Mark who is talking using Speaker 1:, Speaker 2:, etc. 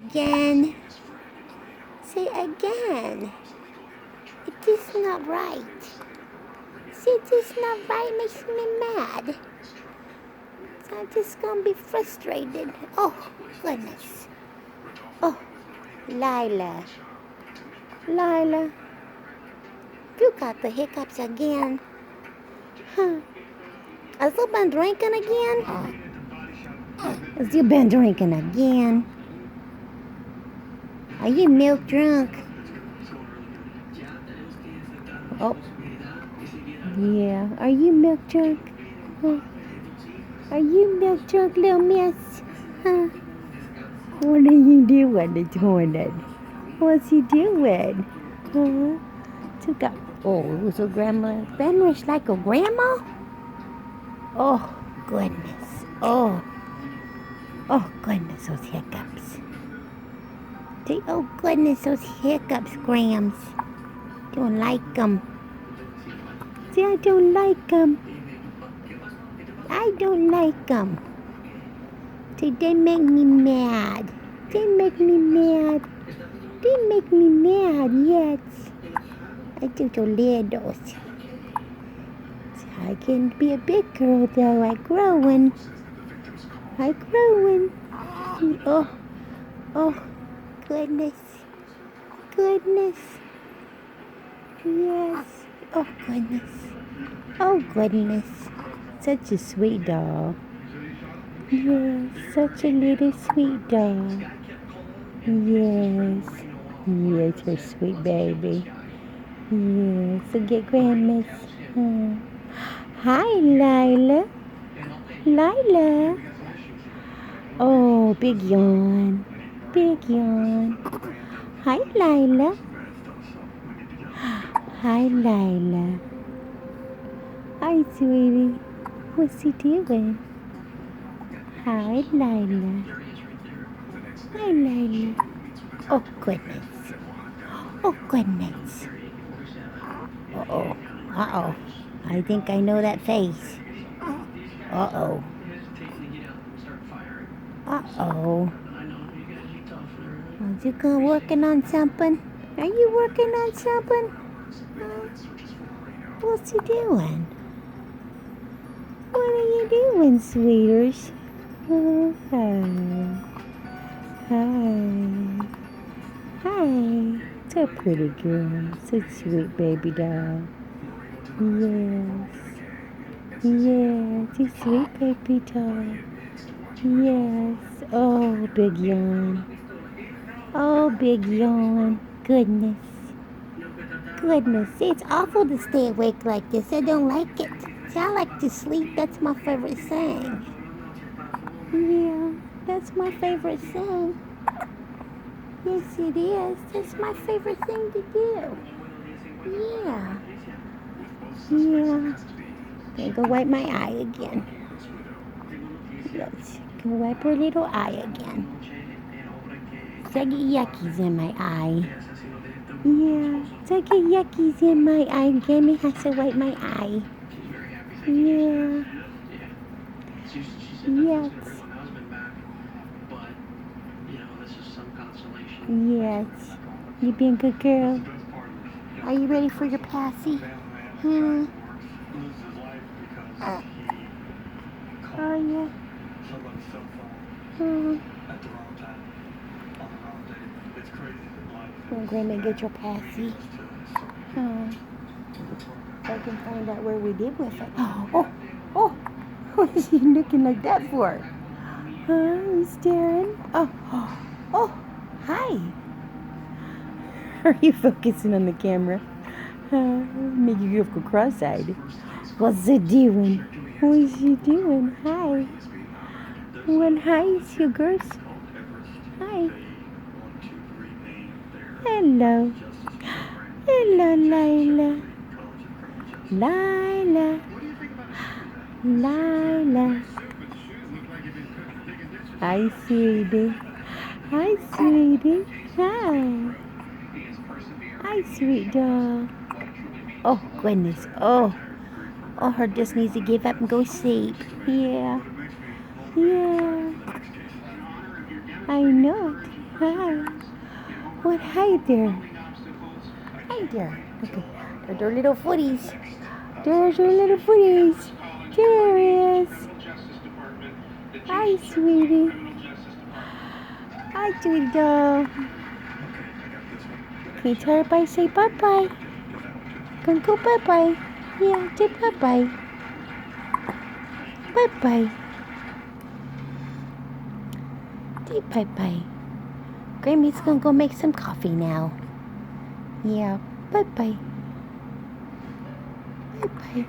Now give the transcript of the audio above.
Speaker 1: again. Say again. It is not right. See, it is not right. Makes me mad. So I'm just gonna be frustrated. Oh, goodness. Oh, Lyla. Lyla. You got the hiccups again. Huh. Has you been drinking again? Has you been drinking again? Are you milk drunk? Oh. Yeah. Are you milk drunk? Huh? Are you milk drunk, little miss? Huh? What are you doing this morning? What's he doing? Huh? Took out. Oh, so grandma. Grandma's like a grandma? Oh, goodness. Oh. Oh, goodness, those hiccups. Oh, goodness, those hiccups, Grams. Don't like them. See, I don't like them. I don't like them. See, they make me mad. They make me mad. They make me mad, yes. I do so little. I can be a big girl, though. I growing. I growing. Oh, oh, goodness. Goodness. Yes. Oh, goodness. Oh, goodness. Such a sweet doll. Yes, such a little sweet doll. Yes. Yes, her sweet baby. Yes, so get grandma's. Hi, Lyla. Lyla. Oh, big yawn. Big yawn. Hi, Lyla. Hi, Lyla. Hi, sweetie. What's he doing? Hi, Lyla. Hi, Lyla. Oh, goodness. Oh, goodness. Uh-oh. Uh-oh. I think I know that face. Uh-oh. Uh-oh. Are you working on something? Are you working on something? What's he doing? What are you doing, sweeters? Oh, hi. Hi. Hi. So pretty girl. So sweet baby doll. Yes. Yes. You sweet baby doll. Yes. Oh, big yawn. Oh, big yawn. Goodness. Goodness. See, it's awful to stay awake like this. I don't like it. See, I like to sleep. That's my favorite thing. Yeah, that's my favorite thing. Yes, it is. That's my favorite thing to do. Yeah. Yeah. Okay, go wipe my eye again. Let's go wipe her little eye again. So I get yuckies in my eye. Yeah. So I get yuckies in my eye. Gammy has to wipe my eye. Yeah. Yes. Yes. You being a good girl? Are you ready for your passy? Hmm. Oh, yeah. Hmm. Well, Grandma, get your passy. Hmm. So I can find out where we did with it. Oh, oh. What is he looking like that for? Huh? You staring? Oh, oh. Hi. Are you focusing on the camera? Make you go cross-eyed. What's it doing? What is she doing? Hi. Well, hi, you girls. Hi. Hello. Hello, Lyla. Lyla. Lyla. Hi, sweetie. Hi, sweetie. Hi. Hi, sweet doll. Oh, goodness. Oh. Oh, her just needs to give up and go sleep. Yeah. Yeah. I know it. Hi. What? Hi there. Hi there. Okay. There's our little footies. There's our little footies. There he is. Hi, sweetie. Hi, sweetie doll. Can you tell everybody say bye-bye? Gonna go bye-bye. Yeah, say bye-bye. Bye-bye. Say bye-bye. Grammy's gonna go make some coffee now. Yeah, bye-bye. Bye-bye.